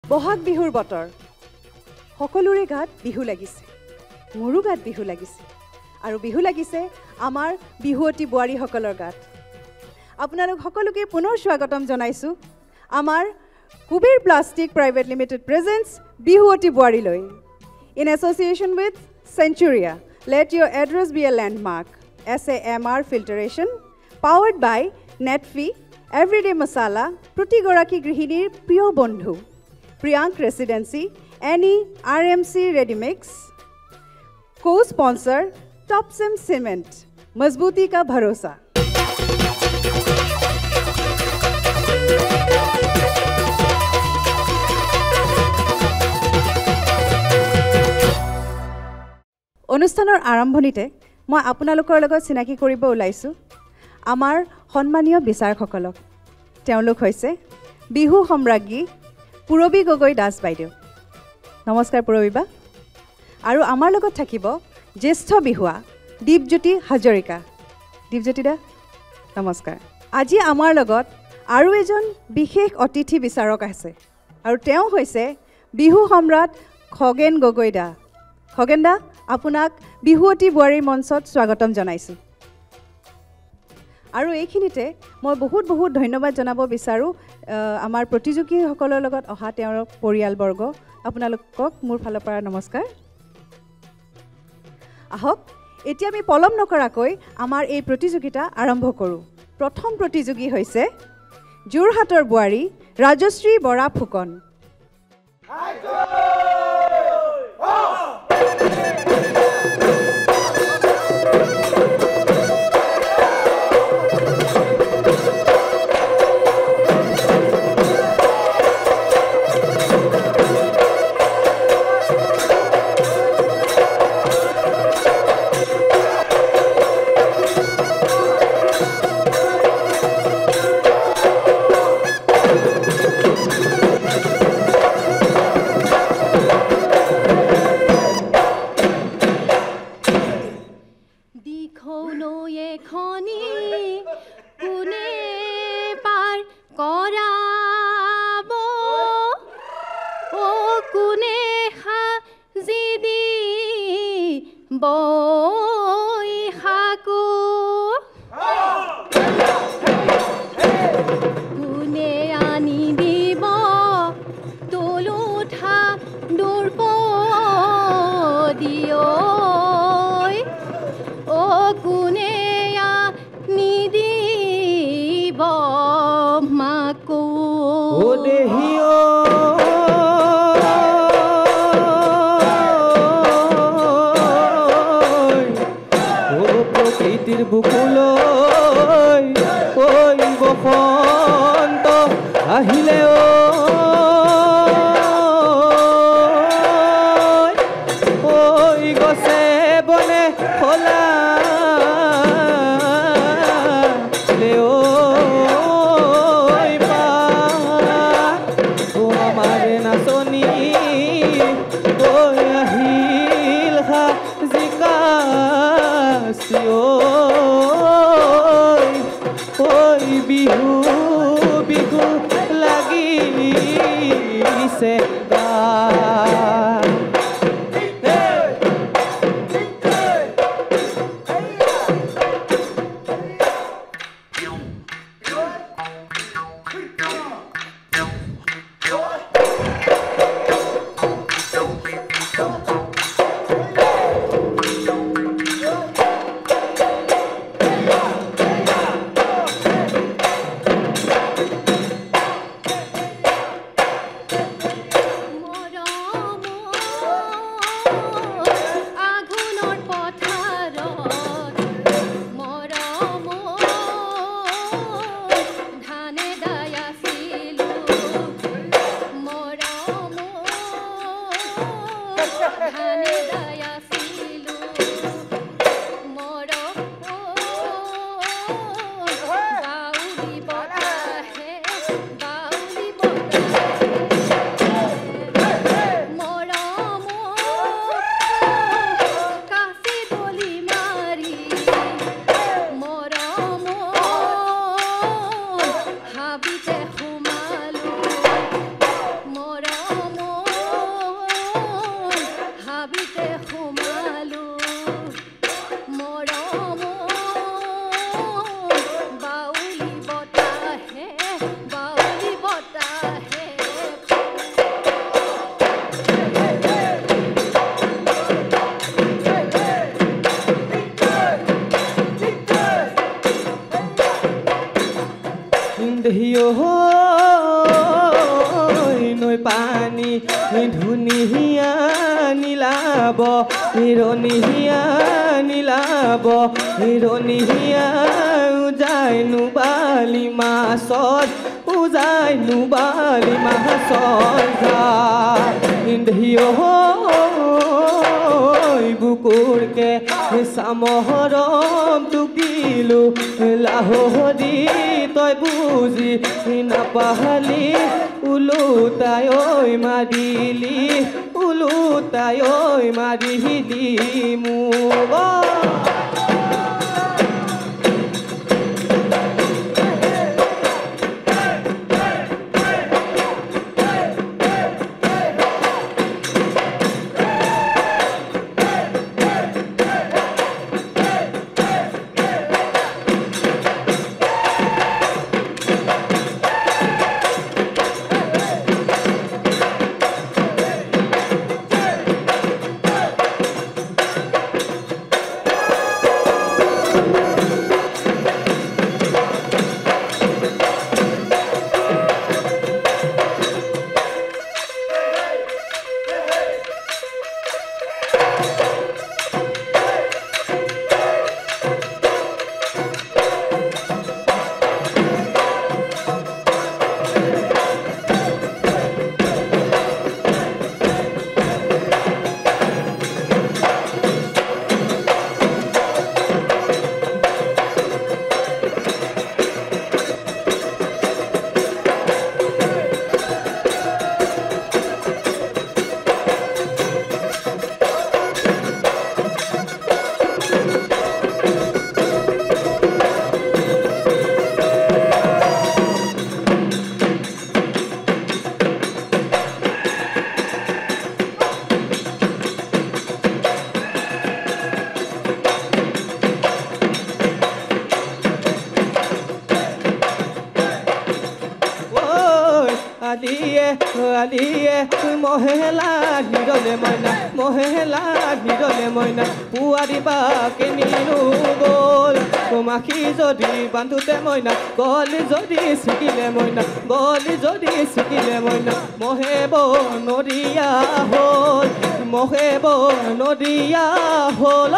বহাগ বিহুৰ বতৰ সকলোৰে গাত বিহু লাগিছে মোৰো গাত বিহু লাগিছে আৰু বিহু লাগিছে আমাৰ বিহুৱতী বোৱাৰীসকলৰ গাত আপোনালোক সকলোকে পুনৰ স্বাগতম জনাইছো আমাৰ Kuber plastic private limited presence বিহুৱতী বোৱাৰীলৈ in association with Centuria let your address be a landmark SAMR filtration powered by Netfi everyday masala protigoraki grihinir priyo bondhu Priyank Residency, Any RMC Readymix, co-sponsor Topsim Cement, Mazbuti ka bharosa. অনুষ্ঠানৰ আৰম্ভণিতে মই আপোনালোকৰ লগত চিনাকি কৰিব ওলাইছো আমাৰ সন্মানীয় বিচাৰকসকলক তেওঁলোক হৈছে বিহু সম্ৰাজ্ঞী পুৰবী গগৈ দাস বাইদেউ নমস্কাৰ পুৰবী বা আৰু আমাৰ লগত থাকিব জ্যেষ্ঠ বিহুৱা দীপজ্যোতি হাজৰিকা দীপজ্যোতি দা নমস্কাৰ আজি আমাৰ লগত আৰু এজন বিশেষ অতিথি বিচাৰক আছে আৰু তেওঁ হৈছে বিহু সম্ৰাট খগেন গগৈ দা খগেন দা আপোনাক বিহুৱতী বোৱাৰীৰ মঞ্চত স্বাগতম জনাইছো আৰু এইখিনিতে মই বহুত ধন্যবাদ জনাব বিচাৰো আমাৰ প্ৰতিযোগীসকলৰ লগত অহা তেওঁৰ পৰিয়ালবৰ্গ আপোনালোকক মোৰ ফালৰ পৰা নমস্কাৰ আহক এতিয়া আমি পলম নকৰাকৈ আমাৰ এই প্ৰতিযোগিতা আৰম্ভ কৰোঁ প্ৰথম প্ৰতিযোগী হৈছে যোৰহাটৰ বোৱাৰী ৰাজশ্ৰী বৰা ফুকন ঢিয় নৈ পানী ধুনীয়া নীলাব হিৰণীয়া নীলাব হিৰণীয়া উজাই নুবালি মাছত উজাই নুবালি মাছত ঢিয় বুকুৰকে চামহৰম টুকিলো লাহৰি তই বুজি নাপাহালি ওলোটাই ঐ মাৰিলি ওলোটাই ঐ মাৰিলি মোক আলিয়ে মহেলা হিৰলে মইনা মহেলা হিৰলে মইনা পুৱাৰী বাকে নিনো গ'ল মাখি যদি বান্ধোতে মইনা গলি যদি ছিকিলে মইনা গলি যদি ছিকিলে মইনা মহে বনৰীয়া হ'ল মহে বনৰীয়া হ'ল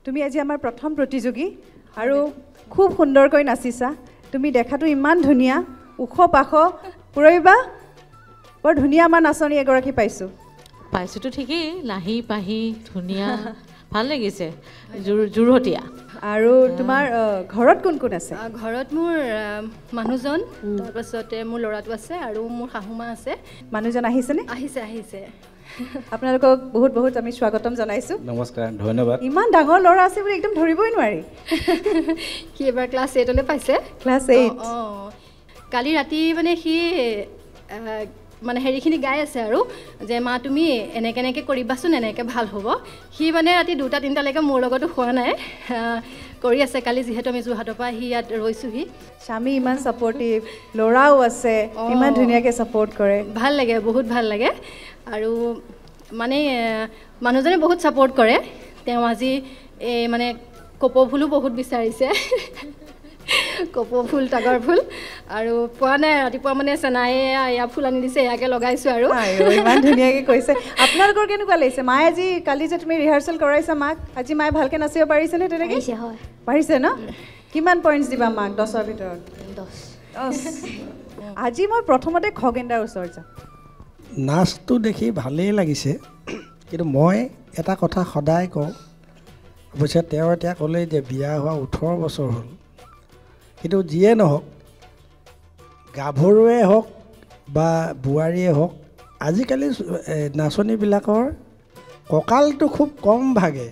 তুমি আজি আমাৰ প্ৰথম প্ৰতিযোগী আৰু খুব সুন্দৰকৈ নাচিছা তুমি দেখাটো ইমান ধুনীয়া ওখ পাখ পুৰৈবা বৰ ধুনীয়া আমাৰ নাচনী এগৰাকী পাইছোতো ঠিকই লাহি পাহি ধুনীয়া ভাল লাগিছে জুৰহতীয়া আৰু তোমাৰ ঘৰত কোন কোন আছে ঘৰত মোৰ মানুহজন তাৰপাছতে মোৰ ল'ৰাটো আছে আৰু মোৰ শাহুমা আছে মানুহজন আহিছেনে আহিছে আপোনালোকক বহুত বহুত আমি স্বাগতম জনাইছো নমস্কাৰ ধন্যবাদ ইমান ডাঙৰ ল'ৰা আছে বুলি একদম ধৰিবই নোৱাৰি কি এবাৰ ক্লাছ 8 লৈ পাইছে ক্লাছ 8 কালি ৰাতি মানে সি মানে হেৰিখিনি গাই আছে আৰু যে মা তুমি এনেকৈ কৰিবাচোন এনেকৈ ভাল হ'ব সি মানে ৰাতি 2-3টালৈকে মোৰ লগতো খোৱা নাই কৰি আছে কালি যিহেতু আমি যোৰহাটৰ পৰা আহি ইয়াত ৰৈছোহি স্বামী ইমান ছাপৰ্টিভ ল'ৰাও আছে ইমান ধুনীয়াকৈ ছাপৰ্ট কৰে ভাল লাগে বহুত ভাল লাগে আৰু মানে মানুহজনে বহুত ছাপৰ্ট কৰে তেওঁ আজি এই মানে কপৌফুলো বহুত বিচাৰিছে কপৌফুল তগৰ ফুল আৰু পোৱা নাই ৰাতিপুৱা মানে চেনায়ে এয়া ফুল আনি দিছে এয়াকে লগাইছোঁ আৰু ইমান ধুনীয়াকৈ কৈছে আপোনালোকৰ কেনেকুৱা লাগিছে মায়ে আজি কালি যে তুমি ৰিহাৰ্চেল কৰাইছা মাক আজি মায়ে ভালকৈ নাচিব পাৰিছেনে তেনেকৈ পাৰিছে ন কিমান পইণ্টছ দিবা মাক 10ৰ ভিতৰত 10 আজি মই প্ৰথমতে খগেন্দাৰ ওচৰত যাম নাচটো দেখি ভালেই লাগিছে কিন্তু মই এটা কথা সদায় কওঁ অৱশ্যে তেওঁ এতিয়া ক'লে যে বিয়া হোৱা 18 বছৰ হ'ল কিন্তু যিয়ে নহওক গাভৰুৱে হওক বা বোৱাৰীয়ে হওক আজিকালি নাচনীবিলাকৰ কঁকালটো খুব কম ভাগে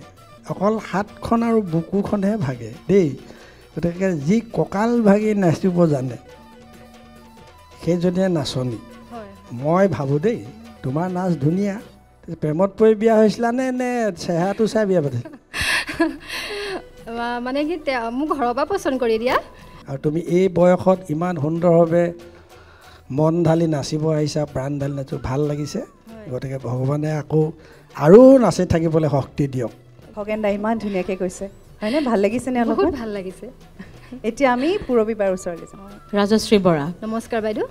অকল হাতখন আৰু বুকুখনহে ভাগে দেই গতিকে যি কঁকাল ভাগি নাচিব জানে সেইজনীয়ে নাচনী হয় মই ভাবোঁ দেই তোমাৰ নাচ ধুনীয়া প্ৰেমত পৰি বিয়া হৈছিলানে নে চেহেৰাটো চাই বিয়া পাতিছিলা মানে কি মোক ঘৰৰ পৰা পচন্দ কৰি দিয়া আৰু তুমি এই বয়সত ইমান সুন্দৰভাৱে মন ঢালি নাচিব আহিছা প্ৰাণ ঢালি নাচিব ভাল লাগিছে গতিকে ভগৱানে আকৌ আৰু নাচি থাকিবলৈ শক্তি দিয়ক খগেন দা ইমান ধুনীয়াকৈ কৈছে হয়নে ভাল লাগিছেনে বহুত অলপ ভাল লাগিছে এতিয়া আমি পূৰবী বাৰ ওচৰলৈ যাওঁ ৰাজশ্ৰী বৰা নমস্কাৰ বাইদেউ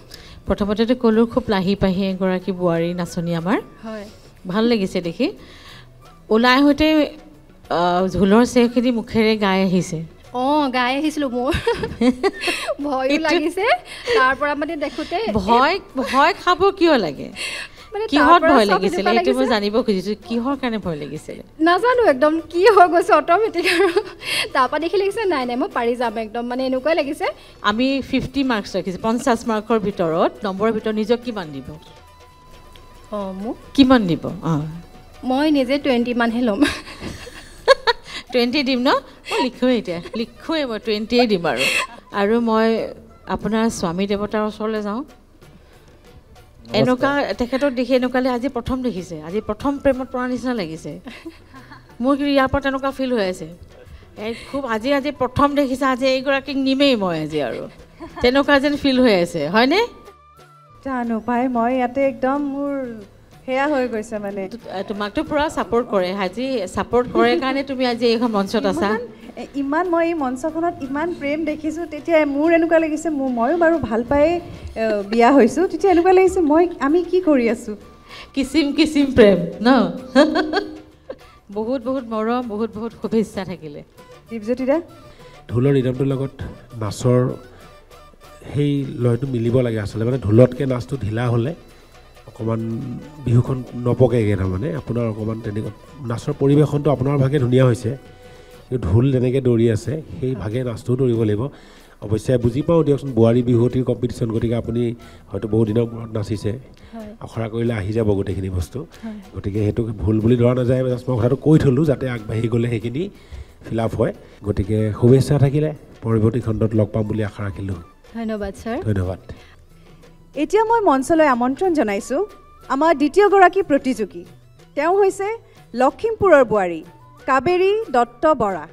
প্ৰথমতে ক'লো খুব লাহি পাহি এগৰাকী বোৱাৰী নাচনী আমাৰ হয় ভাল লাগিছে দেখি ওলাই আহোঁতে ঢোলৰ চেওখিনি মুখেৰে গাই আহিছে অঁ গাই আহিছিলোঁ মোৰ ভয়ো লাগিছে তাৰ পৰা মানে দেখোঁতে ভয় খাব কিয় লাগে কিহত ভয় লাগিছিলে এইটো মই জানিব খুজিছোঁ কিহৰ কাৰণে ভয় লাগিছিলে নাজানো একদম কি হৈ গৈছে অট'মেটিক আৰু তাৰপৰা দেখি লাগিছে নাই নাই মই পাৰি যাম একদম মানে এনেকুৱাই লাগিছে আমি 50 মাৰ্কছ ৰাখিছোঁ 50 মাৰ্কৰ ভিতৰত নম্বৰৰ ভিতৰত নিজক কিমান দিব অঁ মোক কিমান দিব অঁ মই নিজে 20 মানহে ল'ম 20 দিম ন মই লিখোৱেই মই 20য়ে দিম আৰু মই আপোনাৰ স্বামী দেৱতাৰ ওচৰলৈ যাওঁ এনেকুৱা তেখেতক দেখি এনেকুৱা আজি প্ৰথম দেখিছে আজি প্ৰথম প্ৰেমত পৰা নিচিনা লাগিছে মোৰ কিন্তু ইয়াৰ পৰা তেনেকুৱা ফিল হৈ আছে খুব আজি প্ৰথম দেখিছে আজি এইগৰাকীক নিমেই মই আজি আৰু তেনেকুৱা যেন ফিল হৈ আছে হয়নে জানো পাই মই ইয়াতে একদম মোৰ সেয়া হৈ গৈছে মানে তোমাকতো পূৰা ছাপোৰ্ট কৰে আজি ছাপোৰ্ট কৰে কাৰণে তুমি আজি এইখন মঞ্চত আছা ইমান মই এই মঞ্চখনত ইমান প্ৰেম দেখিছোঁ তেতিয়া মোৰ এনেকুৱা লাগিছে ময়ো বাৰু ভাল পাই বিয়া হৈছোঁ তেতিয়া এনেকুৱা লাগিছে আমি কি কৰি আছোঁ কিচিম কিচিম প্ৰেম ন বহুত বহুত মৰম বহুত বহুত শুভেচ্ছা থাকিলে দীপজ্যোতি দা ঢোলৰ ৰিদমটোৰ লগত নাচৰ সেই লয়টো মিলিব লাগে আচলতে মানে ঢোলতকৈ নাচটো ঢিলা হ'লে অকণমান বিহুখন নপকেগৈ তাৰমানে আপোনাৰ অকণমান তেনেকুৱা নাচৰ পৰিৱেশনটো আপোনাৰ ভাগে ধুনীয়া হৈছে কিন্তু ঢোল তেনেকৈ দৌৰি আছে সেই ভাগে নাচটোও দৌৰিব লাগিব অৱশ্যে বুজি পাওঁ দিয়কচোন বোৱাৰী বিহুৱতীৰ কম্পিটিশ্যন গতিকে আপুনি হয়তো বহু দিনৰ মূৰত নাচিছে আখৰা কৰিলে আহি যাব গোটেইখিনি বস্তু গতিকে সেইটো ভুল বুলি ধৰা নাযায় মই কথাটো কৈ থ'লোঁ যাতে আগবাঢ়ি গ'লে সেইখিনি ফিল আপ হয় গতিকে শুভেচ্ছা থাকিলে পৰৱৰ্তী খণ্ডত লগ পাম বুলি আশা ৰাখিলোঁ ধন্যবাদ ছাৰ ধন্যবাদ এতিয়া মই মঞ্চলৈ আমন্ত্ৰণ জনাইছোঁ আমাৰ দ্বিতীয়গৰাকী প্ৰতিযোগী তেওঁ হৈছে লখিমপুৰৰ বোৱাৰী কাবেৰী দত্ত বৰা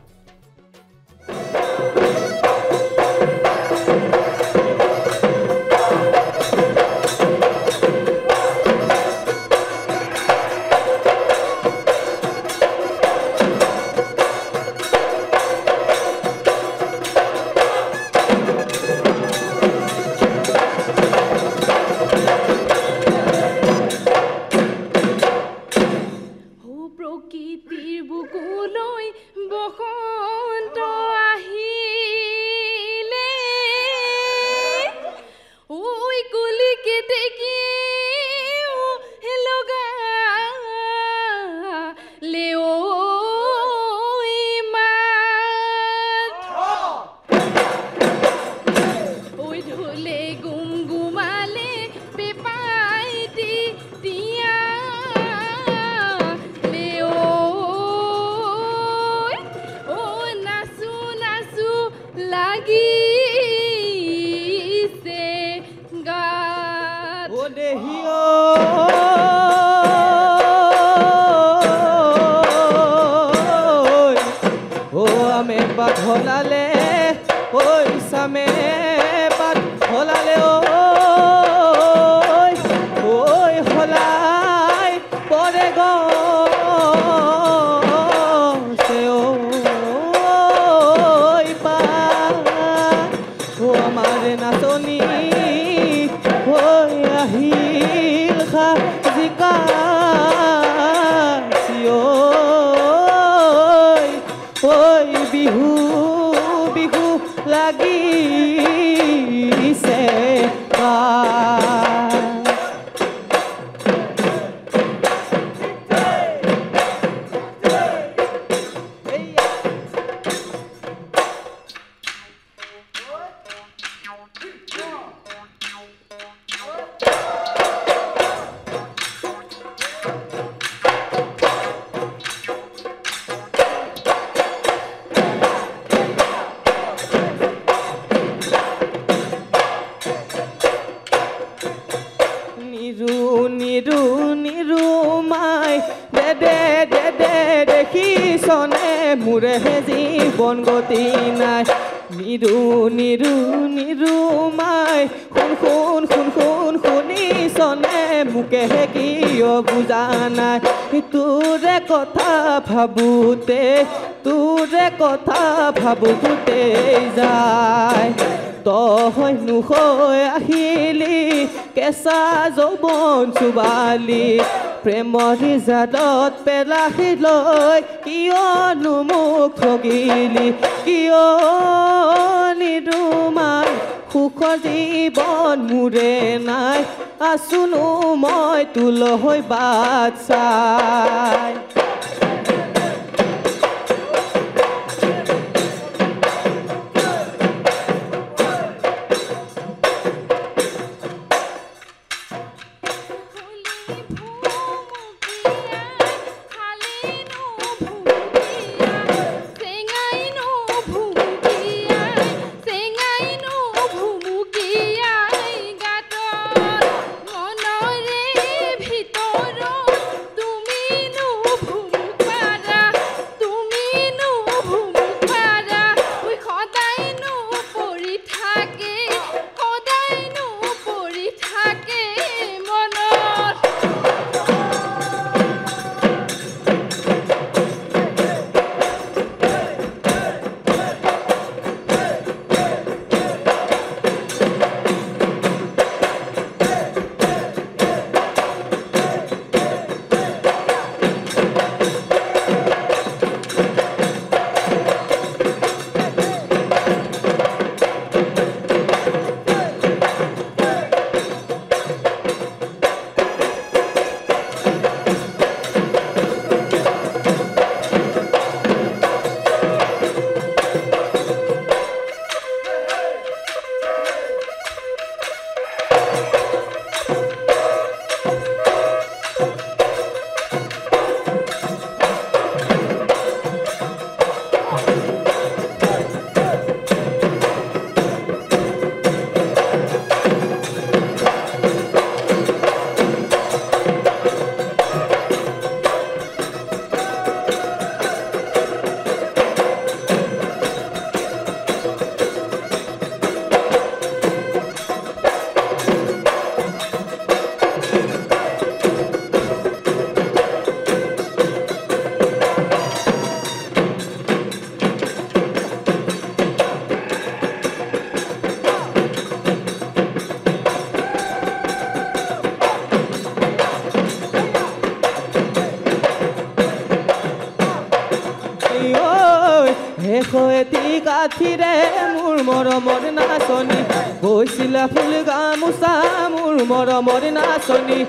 মাই দে দে দে দে দেখিছনে মোৰে জীৱন গতি নাই নিৰু নিৰু নিৰু মাই শুন শুন শুন শুন শুনিছনে মোকে কিয় বুজা নাই তোৰে কথা ভাবোতে যায় তই নুহৈ আহিলি কেঁচা যৌৱন চুবালি প্ৰেমৰ জালত পেলাই লৈ কিয়নো মোক ঠগিলি কিয় নিৰুমাই সুখৰ জীৱন মোৰে নাই আছোনো মই তোলৈ বাট চাই এটি কাঠিৰে মোৰ মৰমৰ নাচনী বৈছিলা ফুল গামোচা মোৰ মৰমৰ নাচনী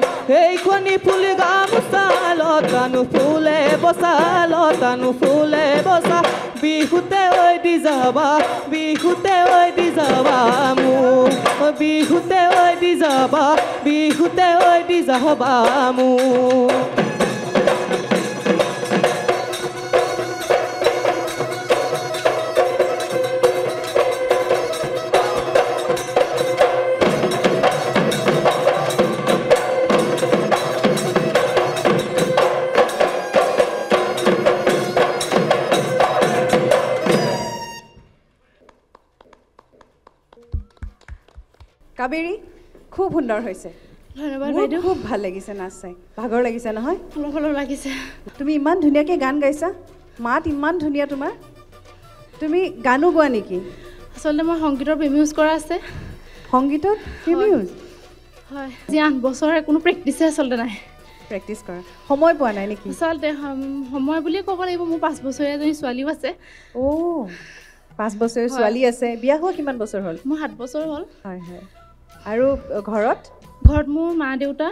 এইখনি ফুল গামোচা লতানো ফুলে বচা বিহুতে ঐ দি যাবা মোক বিহুতে ঐ দি যাবা মোক কাবেৰী খুব সুন্দৰ হৈছে ধন্যবাদ মোৰ খুব ভাল লাগিছে নাচ চাই ভাগৰ লাগিছে নহয় অলপ লাগিছে তুমি ইমান ধুনীয়াকৈ গান গাইছা মাত ইমান ধুনীয়া তোমাৰ তুমি গানো গোৱা নেকি আচলতে মই সংগীতৰ প্ৰেমিউজ কৰা আছে সংগীতত প্ৰেমিউজ হয় যি 8 বছৰৰ কোনো প্ৰেক্টিছে আচলতে নাই প্ৰেক্টিছ কৰা সময় পোৱা নাই নেকি আচলতে সময় বুলিয়ে ক'ব লাগিব মোৰ 5 বছৰীয়া এজনী ছোৱালীও আছে 5 বছৰীয়া ছোৱালী আছে বিয়া হোৱা কিমান বছৰ হ'ল মোৰ 7 বছৰ হ'ল হয় হয় আৰু ঘৰত মোৰ মা দেউতা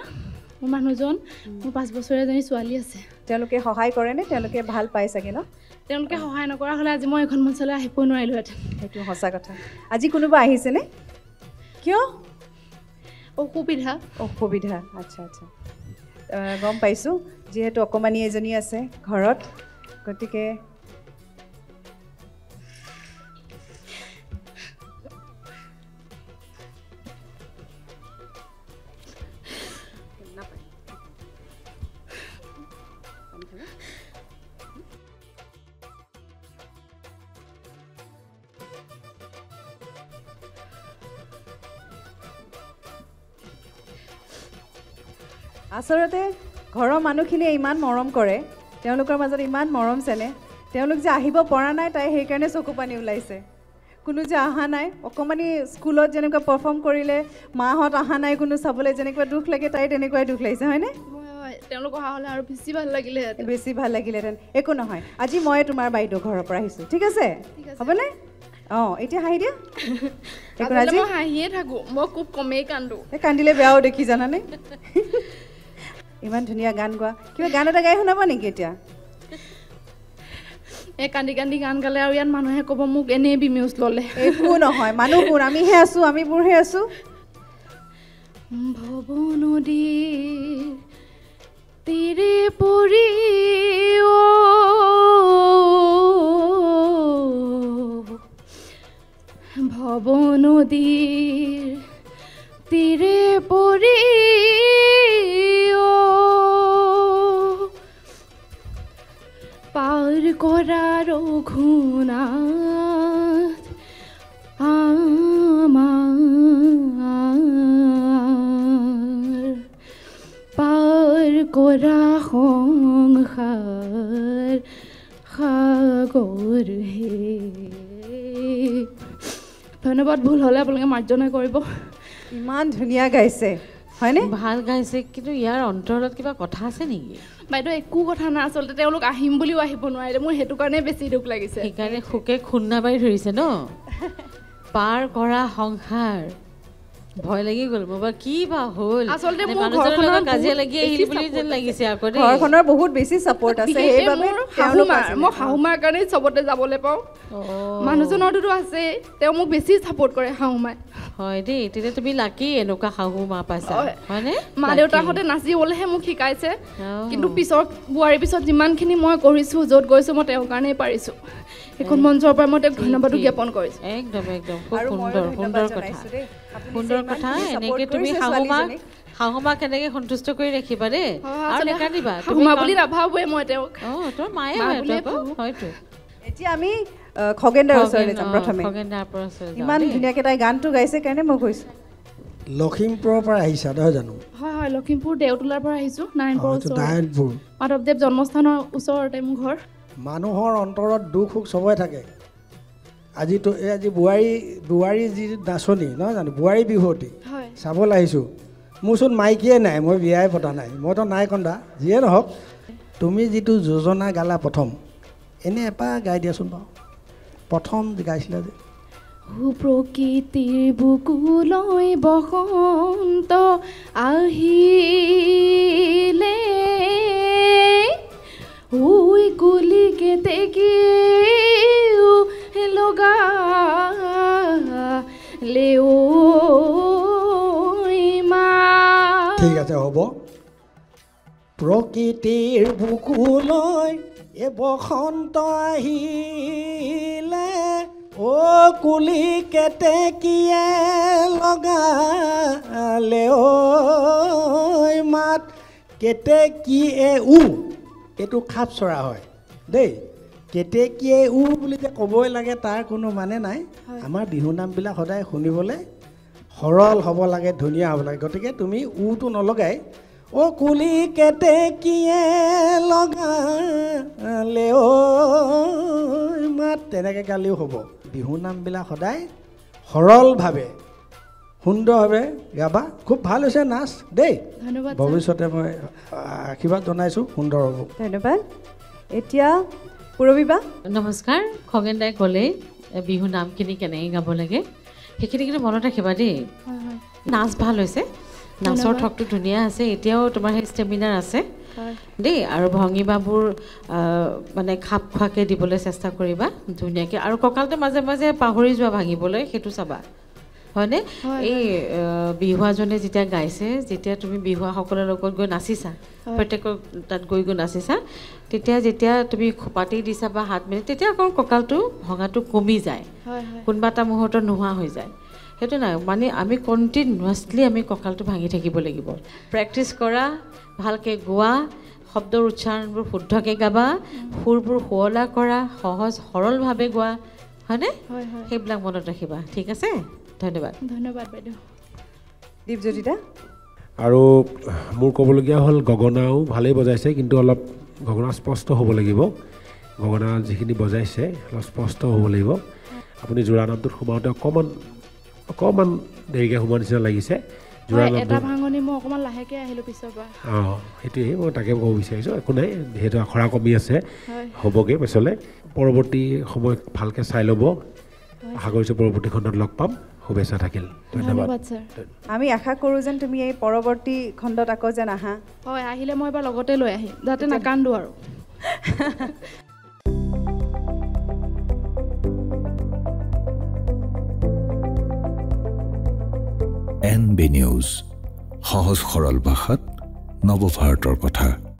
মোৰ মানুহজন মোৰ 5 বছৰীয়া এজনী ছোৱালী আছে তেওঁলোকে সহায় কৰেনে তেওঁলোকে ভাল পায় চাগে ন তেওঁলোকে সহায় নকৰা হ'লে আজি মই এখন মঞ্চলৈ আহিব নোৱাৰিলোহেঁতেন সেইটো সঁচা কথা আজি কোনোবা আহিছেনে কিয় অসুবিধা আচ্ছা আচ্ছা গম পাইছোঁ যিহেতু অকণমানি এজনী আছে ঘৰত গতিকে আচলতে ঘৰৰ মানুহখিনিয়ে ইমান মৰম কৰে, তেওঁলোকৰ মাজত ইমান মৰম চেনে, তেওঁলোক যে আহিব পৰা নাই তাই সেইকাৰণে চকু পানী ওলাইছে। কোনো যে অহা নাই, অকণমানি স্কুলত যেনেকুৱা পাৰফৰ্ম কৰিলে মাহঁত অহা নাই কোনো চাবলৈ যেনেকুৱা দুখ লাগে তাই তেনেকুৱাই দুখ লাগিছে, হয়নে? তেওঁলোক অহা হ'লে আৰু বেছি ভাল লাগিলেহেঁতেন। বেছি ভাল লাগিলেহেঁতেন। একো নহয়, আজি মই তোমাৰ বাইদেউ ঘৰৰ পৰা আহিছোঁ, ঠিক আছে? হ'বনে? অঁ, এতিয়া হাঁহি দিয়া। মই হাঁহিয়ে থাকোঁ, মই খুব কমেই কান্দো। কান্দিলে বেয়াও দেখি জানানে? ইমান ধুনীয়া গান গোৱা, কিবা গান এটা গাই শুনাবা নেকি এতিয়া? এই কান্দি কান্দি গান গালে আৰু ইয়াত মানুহে ক'ব মোক এনেই বিমিউজ ল'লে। একো নহয়, মানুহবোৰ আমিহে আছোঁ, আমিবোৰহে আছোঁ। ভৱ নদীৰ তীৰে পৰি ভৱ নদীৰ তীৰে পৰি পাৰ কৰা ৰঘুনাথ আমাৰ পাৰ কৰা সংসাৰ সাগৰ হে। ধন্যবাদ। ভুল হ'লে আপোনালোকে মাৰ্জনা কৰিব। ইমান ধুনীয়া গাইছে, হয়নে? ভাল গাইছে, কিন্তু ইয়াৰ অন্তৰত কিবা কথা আছে নেকি? বাইদেউ একো কথা নাই, আচলতে তেওঁলোক আহিম বুলিও আহিব নোৱাৰিলে, মোৰ সেইটো কাৰণে বেছি দুখ লাগিছে। সেইকাৰণে শোকে খুন্দা মাৰি ধৰিছে ন? পাৰ কৰা সংসাৰ, ভয় লাগি গ'ল মোৰ। বাৰু কি বা হ'ল? আচলতে মোৰ মানুহজনৰ ঘৰখনৰ লগত কাজিয়া বহুত লাগি আহিল বুলি যেন লাগিছে আকৌ দেই। ঘৰখনৰ বহুত বেছি ছাপোৰ্ট আছে, সেইবাবে মই শাহুমাৰ কাৰণে চবতে যাবলৈ পাওঁ। মানুহজনৰটোতো আছেই, তেওঁ মোক বেছি ছাপোৰ্ট কৰে শাহুমাই। হয় দেই, তেতিয়া তুমি লাকি এনেকুৱা শাহু মা পাইছা, হয়নে? মা দেউতাহঁতে নাচিবলৈহে মোক শিকাইছে, কিন্তু পিছত বোৱাৰীৰ পিছত যিমানখিনি মই কৰিছোঁ, য'ত গৈছোঁ মই তেওঁৰ কাৰণেই পাৰিছোঁ। এখন মঞ্চৰ পৰা মই তেওঁক ধন্যবাদো জ্ঞাপন কৰিছোঁ। একদম একদম খুব সুন্দৰ সুন্দৰ কথা, সুন্দৰ কথা। এনেকৈ তুমি শাহুমাক এনেকৈ সন্তুষ্ট কৰি ৰাখিবা দেই, আৰু নেকান্দিবা। শাহুমা বুলি নাভাবোৱে মই তেওঁক। অঁ, তোৰ মায়ে হয় হয়তো। এতিয়া আমি খগেনদাৰ ওচৰলৈ যাম প্ৰথমে। খগেনদাৰ পৰা ইমান ধুনীয়াকৈ তাই গানটো গাইছে কাৰণে মই কৈছোঁ। লখিমপুৰৰ পৰা আহিছা নহয় জানো? হয় হয়, লখিমপুৰ দেওতোলাৰ পৰা আহিছোঁ, নাৰায়ণপুৰৰ ওচৰত। নাৰায়ণপুৰ মাধৱদেৱ জন্মস্থানৰ ওচৰতে মোৰ ঘৰ। মানুহৰ অন্তৰত দুখ সুখ চবৰে থাকে। আজি বোৱাৰী যি নাচনী নহয় জানো, বোৱাৰী বিহুৱতী চাবলৈ আহিছোঁ। মোৰচোন মাইকীয়ে নাই, মই বিয়াই পতা নাই, মইতো নাই কন্দা। যিয়ে নহওক, তুমি যিটো যোজনা গালা প্ৰথম, এনেই এপাহ গাই দিয়াচোন বাৰু। প্ৰথম গাইছিলা যে প্ৰকৃতিৰ বুকুলৈ বসন্ত আহিলে, উই কুলি কেতেকী লগালে ঠিক আছে, হ'ব। প্ৰকৃতিৰ বুকুলৈ এ বসন্ত আহিলে, অ' কুলি কেতেকীয়ে লগালে ঐ মাত। কেতেকীয়ে এইটো খাপ চৰা হয় দেই। কেতেকীয়ে বুলি যে ক'বই লাগে তাৰ কোনো মানে নাই। আমাৰ বিহুনামবিলাক সদায় শুনিবলৈ সৰল হ'ব লাগে, ধুনীয়া হ'ব লাগে। গতিকে তুমি টো নলগাই অ' কুলি কেতেকীয়ে লগালে ঐ মাত, তেনেকৈ গালেও হ'ব। বিহুনামবিলাক সদায় সৰলভাৱে সুন্দৰভাৱে গাবা। খুব ভাল হৈছে নাচ দেই। ধন্যবাদ। ভৱিষ্যতে মই আশীৰ্বাদ জনাইছোঁ, সুন্দৰ হ'ব। ধন্যবাদ। এতিয়া পূৰবীবা। নমস্কাৰ। খগেন দাই ক'লেই বিহু নামখিনি কেনেকৈ গাব লাগে সেইখিনি কিন্তু মনত ৰাখিবা দেই। নাচ ভাল হৈছে, নাচৰ ঠকটো ধুনীয়া আছে, এতিয়াও তোমাৰ সেই ষ্টেমিনাৰ আছে দেই, আৰু ভংগীমাবোৰ মানে খাপ খোৱাকৈ দিবলৈ চেষ্টা কৰিবা ধুনীয়াকৈ। আৰু কঁকালটো মাজে মাজে পাহৰি যোৱা ভাঙিবলৈ, সেইটো চাবা, হয়নে? এই বিহুৱাজনে যেতিয়া গাইছে, যেতিয়া তুমি বিহুৱাসকলৰ লগত গৈ নাচিছা, প্ৰত্যেকৰ তাত গৈ নাচিছা, যেতিয়া তুমি খোপাটি দিছা বা হাত মেলি, তেতিয়া অকণ কঁকালটো ভঙাটো কমি যায়, কোনোবা এটা মুহূৰ্তত নোহোৱা হৈ যায়। সেইটো নাই, মানে আমি কণ্টিনিউৱাছলি আমি কঁকালটো ভাঙি থাকিব লাগিব। প্ৰেক্টিছ কৰা, ভালকৈ গোৱা, শব্দৰ উচ্চাৰণবোৰ শুদ্ধকৈ গাবা, সুৰবোৰ শুৱলা কৰা, সহজ সৰলভাৱে গোৱা, হয়নে? সেইবিলাক মনত ৰাখিবা, ঠিক আছে? ধন্যবাদ। ধন্যবাদ বাইদেউ। দীপজ্যোতিদা। আৰু মোৰ ক'বলগীয়া হ'ল গগনাও ভালেই বজাইছে কিন্তু অলপ গগনা স্পষ্ট হ'ব লাগিব গগনা যিখিনি বজাইছে অলপ স্পষ্ট হ'ব লাগিব আপুনি জোৰা নামটোত সোমাওঁতে অকণমান দেৰিকৈ সোমোৱাৰ নিচিনা লাগিছে জোৰা নামটো এটা ভাঙনি মই অকণমান লাহেকৈ আহিলোঁ পিছৰ পৰা সেইটোৱেই মই তাকে ক'ব বিচাৰিছোঁ একো নাই যিহেতু আখৰা কমি আছে হ'বগৈ পিছলৈ পৰৱৰ্তী সময়ত ভালকৈ চাই ল'ব আশা কৰিছোঁ পৰৱৰ্তী খণ্ডত লগ পাম শুভেচ্ছা থাকিল ধন্যবাদ ছাৰ আমি আশা কৰোঁ যেন তুমি এই পৰৱৰ্তী খণ্ডত আকৌ যেন আহা হয় আহিলে মই এবাৰ লগতে লৈ আহিম যাতে নাকান্দো আৰু NB নিউজ সহজ সৰল ভাষাত নৱভাৰতৰ কথা